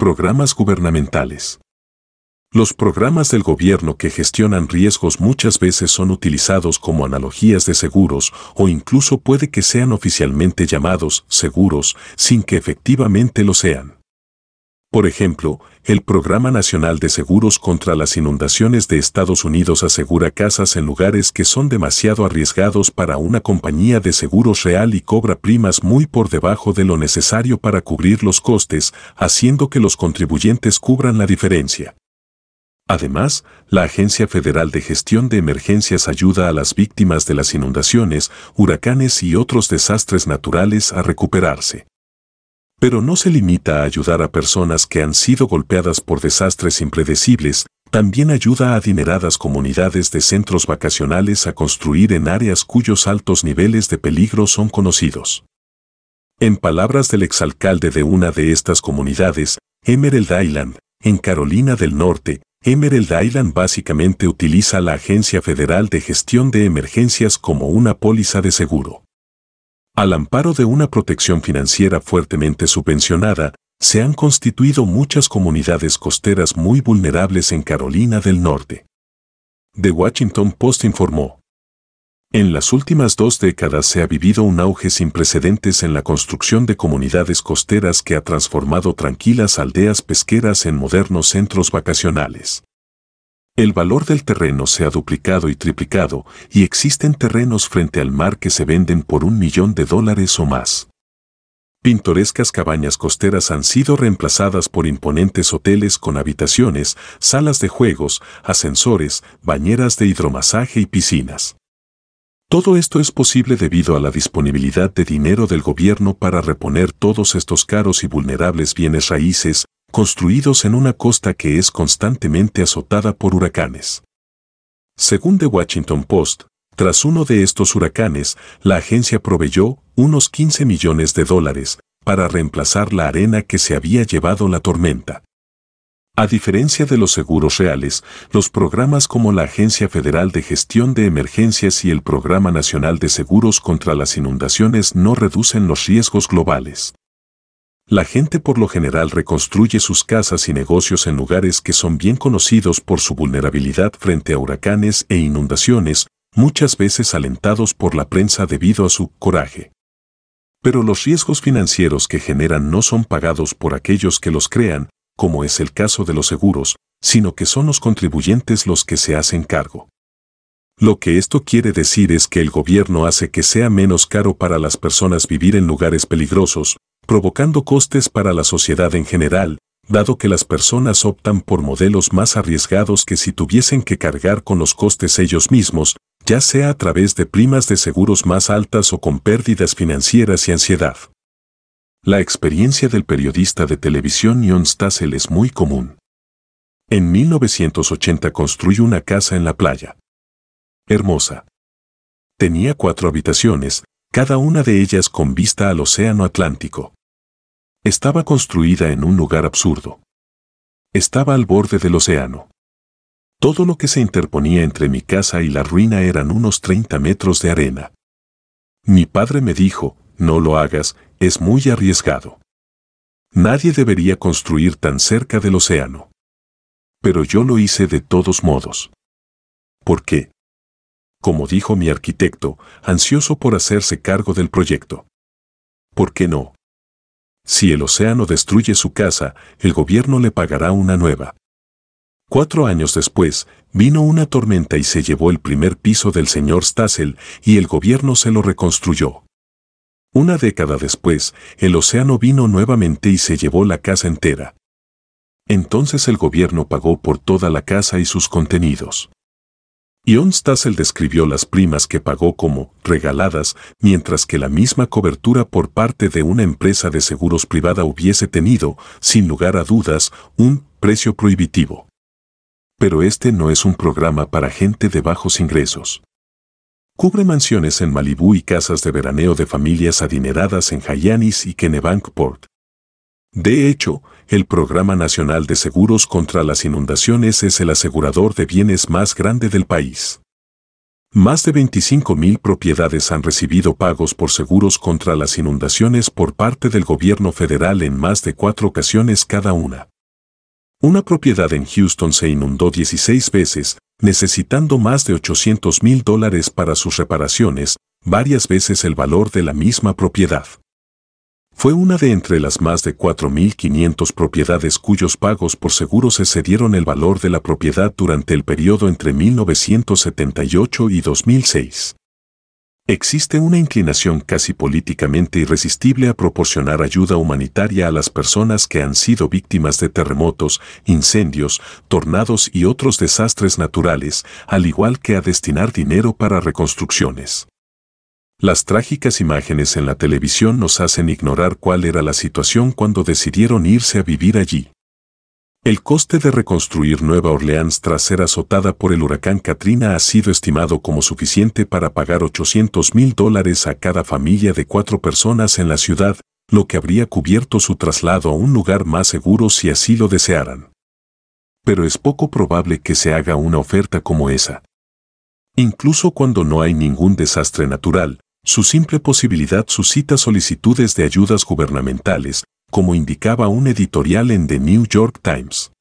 Programas gubernamentales. Los programas del gobierno que gestionan riesgos muchas veces son utilizados como analogías de seguros o incluso puede que sean oficialmente llamados seguros sin que efectivamente lo sean. Por ejemplo, el Programa Nacional de Seguros contra las Inundaciones de Estados Unidos asegura casas en lugares que son demasiado arriesgados para una compañía de seguros real y cobra primas muy por debajo de lo necesario para cubrir los costes, haciendo que los contribuyentes cubran la diferencia. Además, la Agencia Federal de Gestión de Emergencias ayuda a las víctimas de las inundaciones, huracanes y otros desastres naturales a recuperarse. Pero no se limita a ayudar a personas que han sido golpeadas por desastres impredecibles, también ayuda a adineradas comunidades de centros vacacionales a construir en áreas cuyos altos niveles de peligro son conocidos. En palabras del exalcalde de una de estas comunidades, Emerald Island, en Carolina del Norte, Emerald Island básicamente utiliza la Agencia Federal de Gestión de Emergencias como una póliza de seguro. Al amparo de una protección financiera fuertemente subvencionada, se han constituido muchas comunidades costeras muy vulnerables en Carolina del Norte. The Washington Post informó: en las últimas 2 décadas se ha vivido un auge sin precedentes en la construcción de comunidades costeras que ha transformado tranquilas aldeas pesqueras en modernos centros vacacionales. El valor del terreno se ha duplicado y triplicado, y existen terrenos frente al mar que se venden por $1 millón o más. Pintorescas cabañas costeras han sido reemplazadas por imponentes hoteles con habitaciones, salas de juegos, ascensores, bañeras de hidromasaje y piscinas. Todo esto es posible debido a la disponibilidad de dinero del gobierno para reponer todos estos caros y vulnerables bienes raíces, construidos en una costa que es constantemente azotada por huracanes. Según The Washington Post, tras uno de estos huracanes, la agencia proveyó unos $15 millones para reemplazar la arena que se había llevado la tormenta. A diferencia de los seguros reales, los programas como la Agencia Federal de Gestión de Emergencias y el Programa Nacional de Seguros contra las Inundaciones no reducen los riesgos globales. La gente por lo general reconstruye sus casas y negocios en lugares que son bien conocidos por su vulnerabilidad frente a huracanes e inundaciones, muchas veces alentados por la prensa debido a su coraje. Pero los riesgos financieros que generan no son pagados por aquellos que los crean, como es el caso de los seguros, sino que son los contribuyentes los que se hacen cargo. Lo que esto quiere decir es que el gobierno hace que sea menos caro para las personas vivir en lugares peligrosos, provocando costes para la sociedad en general, dado que las personas optan por modelos más arriesgados que si tuviesen que cargar con los costes ellos mismos, ya sea a través de primas de seguros más altas o con pérdidas financieras y ansiedad. La experiencia del periodista de televisión Jon Stassel es muy común. En 1980 construyó una casa en la playa. Hermosa. Tenía 4 habitaciones, cada una de ellas con vista al océano Atlántico. Estaba construida en un lugar absurdo. Estaba al borde del océano. Todo lo que se interponía entre mi casa y la ruina eran unos 30 metros de arena. Mi padre me dijo, no lo hagas, es muy arriesgado. Nadie debería construir tan cerca del océano. Pero yo lo hice de todos modos. ¿Por qué? Como dijo mi arquitecto, ansioso por hacerse cargo del proyecto. ¿Por qué no? Si el océano destruye su casa, el gobierno le pagará una nueva. 4 años después, vino una tormenta y se llevó el primer piso del señor Stassel y el gobierno se lo reconstruyó. Una década después, el océano vino nuevamente y se llevó la casa entera. Entonces el gobierno pagó por toda la casa y sus contenidos. Jon Stassel describió las primas que pagó como regaladas, mientras que la misma cobertura por parte de una empresa de seguros privada hubiese tenido, sin lugar a dudas, un precio prohibitivo. Pero este no es un programa para gente de bajos ingresos. Cubre mansiones en Malibú y casas de veraneo de familias adineradas en Hyannis y Kennebunkport. De hecho, el Programa Nacional de Seguros contra las Inundaciones es el asegurador de bienes más grande del país. Más de 25,000 propiedades han recibido pagos por seguros contra las inundaciones por parte del gobierno federal en más de 4 ocasiones cada una. Una propiedad en Houston se inundó 16 veces, necesitando más de $800,000 para sus reparaciones, varias veces el valor de la misma propiedad. Fue una de entre las más de 4.500 propiedades cuyos pagos por seguros excedieron el valor de la propiedad durante el periodo entre 1978 y 2006. Existe una inclinación casi políticamente irresistible a proporcionar ayuda humanitaria a las personas que han sido víctimas de terremotos, incendios, tornados y otros desastres naturales, al igual que a destinar dinero para reconstrucciones. Las trágicas imágenes en la televisión nos hacen ignorar cuál era la situación cuando decidieron irse a vivir allí. El coste de reconstruir Nueva Orleans tras ser azotada por el huracán Katrina ha sido estimado como suficiente para pagar $800,000 a cada familia de 4 personas en la ciudad, lo que habría cubierto su traslado a un lugar más seguro si así lo desearan. Pero es poco probable que se haga una oferta como esa. Incluso cuando no hay ningún desastre natural, su simple posibilidad suscita solicitudes de ayudas gubernamentales, como indicaba un editorial en The New York Times.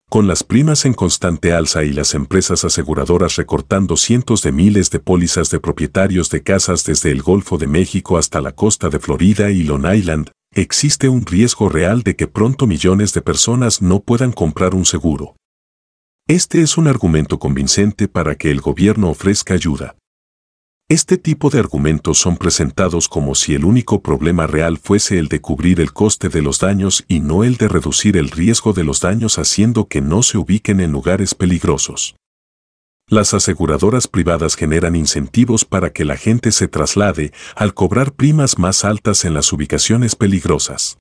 Con las primas en constante alza y las empresas aseguradoras recortando cientos de miles de pólizas de propietarios de casas desde el Golfo de México hasta la costa de Florida y Long Island, existe un riesgo real de que pronto millones de personas no puedan comprar un seguro. Este es un argumento convincente para que el gobierno ofrezca ayuda. Este tipo de argumentos son presentados como si el único problema real fuese el de cubrir el coste de los daños y no el de reducir el riesgo de los daños haciendo que no se ubiquen en lugares peligrosos. Las aseguradoras privadas generan incentivos para que la gente se traslade al cobrar primas más altas en las ubicaciones peligrosas.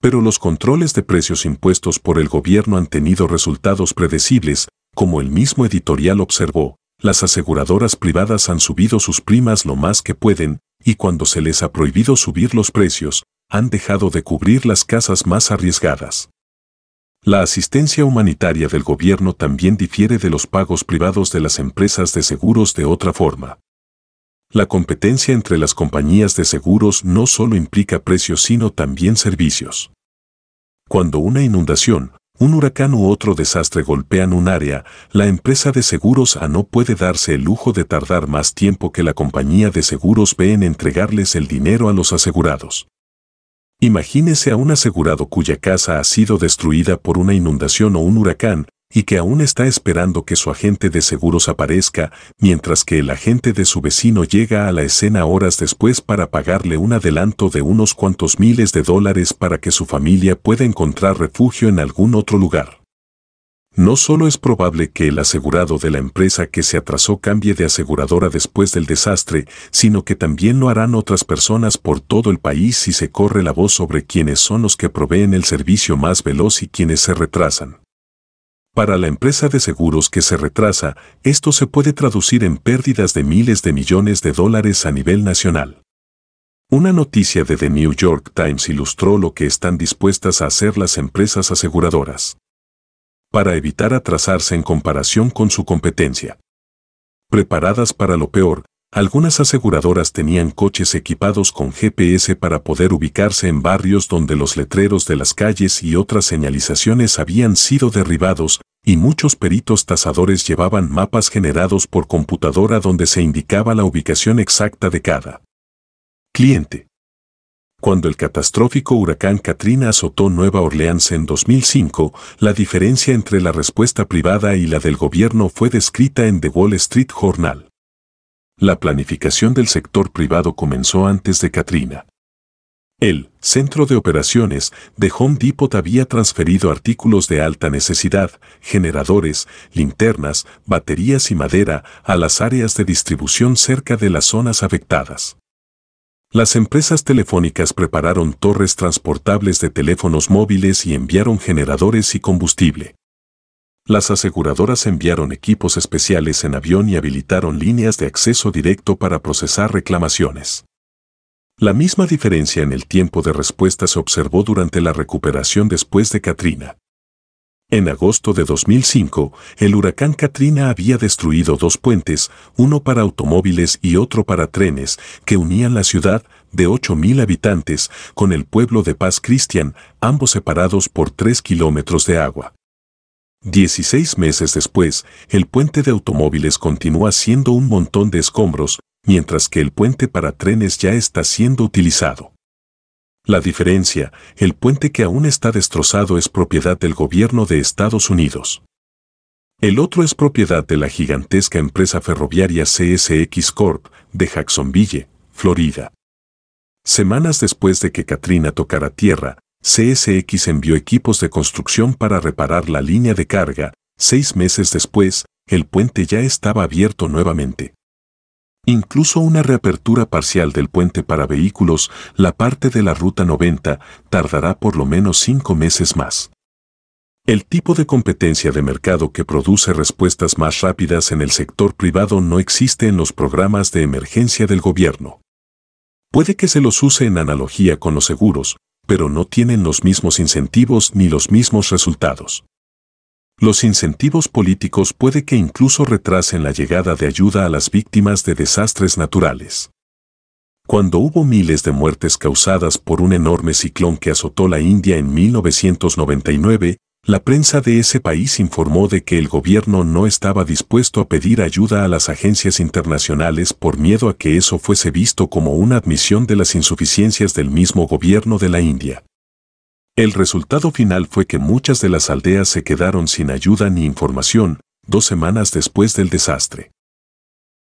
Pero los controles de precios impuestos por el gobierno han tenido resultados predecibles, como el mismo editorial observó. Las aseguradoras privadas han subido sus primas lo más que pueden, y cuando se les ha prohibido subir los precios, han dejado de cubrir las casas más arriesgadas. La asistencia humanitaria del gobierno también difiere de los pagos privados de las empresas de seguros de otra forma. La competencia entre las compañías de seguros no solo implica precios sino también servicios. Cuando una inundación, un huracán u otro desastre golpean un área, la empresa de seguros A no puede darse el lujo de tardar más tiempo que la compañía de seguros B en entregarles el dinero a los asegurados. Imagínese a un asegurado cuya casa ha sido destruida por una inundación o un huracán, y que aún está esperando que su agente de seguros aparezca, mientras que el agente de su vecino llega a la escena horas después para pagarle un adelanto de unos cuantos miles de dólares para que su familia pueda encontrar refugio en algún otro lugar. No solo es probable que el asegurado de la empresa que se atrasó cambie de aseguradora después del desastre, sino que también lo harán otras personas por todo el país si se corre la voz sobre quiénes son los que proveen el servicio más veloz y quienes se retrasan. Para la empresa de seguros que se retrasa, esto se puede traducir en pérdidas de miles de millones de dólares a nivel nacional. Una noticia de The New York Times ilustró lo que están dispuestas a hacer las empresas aseguradoras para evitar atrasarse en comparación con su competencia. Preparadas para lo peor, algunas aseguradoras tenían coches equipados con GPS para poder ubicarse en barrios donde los letreros de las calles y otras señalizaciones habían sido derribados, y muchos peritos tasadores llevaban mapas generados por computadora donde se indicaba la ubicación exacta de cada cliente. Cuando el catastrófico huracán Katrina azotó Nueva Orleans en 2005, la diferencia entre la respuesta privada y la del gobierno fue descrita en The Wall Street Journal. La planificación del sector privado comenzó antes de Katrina. El Centro de Operaciones de Home Depot había transferido artículos de alta necesidad, generadores, linternas, baterías y madera a las áreas de distribución cerca de las zonas afectadas. Las empresas telefónicas prepararon torres transportables de teléfonos móviles y enviaron generadores y combustible. Las aseguradoras enviaron equipos especiales en avión y habilitaron líneas de acceso directo para procesar reclamaciones. La misma diferencia en el tiempo de respuesta se observó durante la recuperación después de Katrina. En agosto de 2005, el huracán Katrina había destruido 2 puentes, uno para automóviles y otro para trenes, que unían la ciudad, de 8.000 habitantes, con el pueblo de Paz Christian, ambos separados por 3 kilómetros de agua. 16 meses después, el puente de automóviles continúa siendo un montón de escombros, mientras que el puente para trenes ya está siendo utilizado. La diferencia, el puente que aún está destrozado es propiedad del gobierno de Estados Unidos. El otro es propiedad de la gigantesca empresa ferroviaria CSX Corp. De Jacksonville, Florida. Semanas después de que Katrina tocara tierra, CSX envió equipos de construcción para reparar la línea de carga. 6 meses después, el puente ya estaba abierto nuevamente. Incluso una reapertura parcial del puente para vehículos, la parte de la Ruta 90, tardará por lo menos 5 meses más. El tipo de competencia de mercado que produce respuestas más rápidas en el sector privado no existe en los programas de emergencia del gobierno. Puede que se los use en analogía con los seguros, pero no tienen los mismos incentivos ni los mismos resultados. Los incentivos políticos puede que incluso retrasen la llegada de ayuda a las víctimas de desastres naturales. Cuando hubo miles de muertes causadas por un enorme ciclón que azotó la India en 1999, la prensa de ese país informó de que el gobierno no estaba dispuesto a pedir ayuda a las agencias internacionales por miedo a que eso fuese visto como una admisión de las insuficiencias del mismo gobierno de la India. El resultado final fue que muchas de las aldeas se quedaron sin ayuda ni información 2 semanas después del desastre.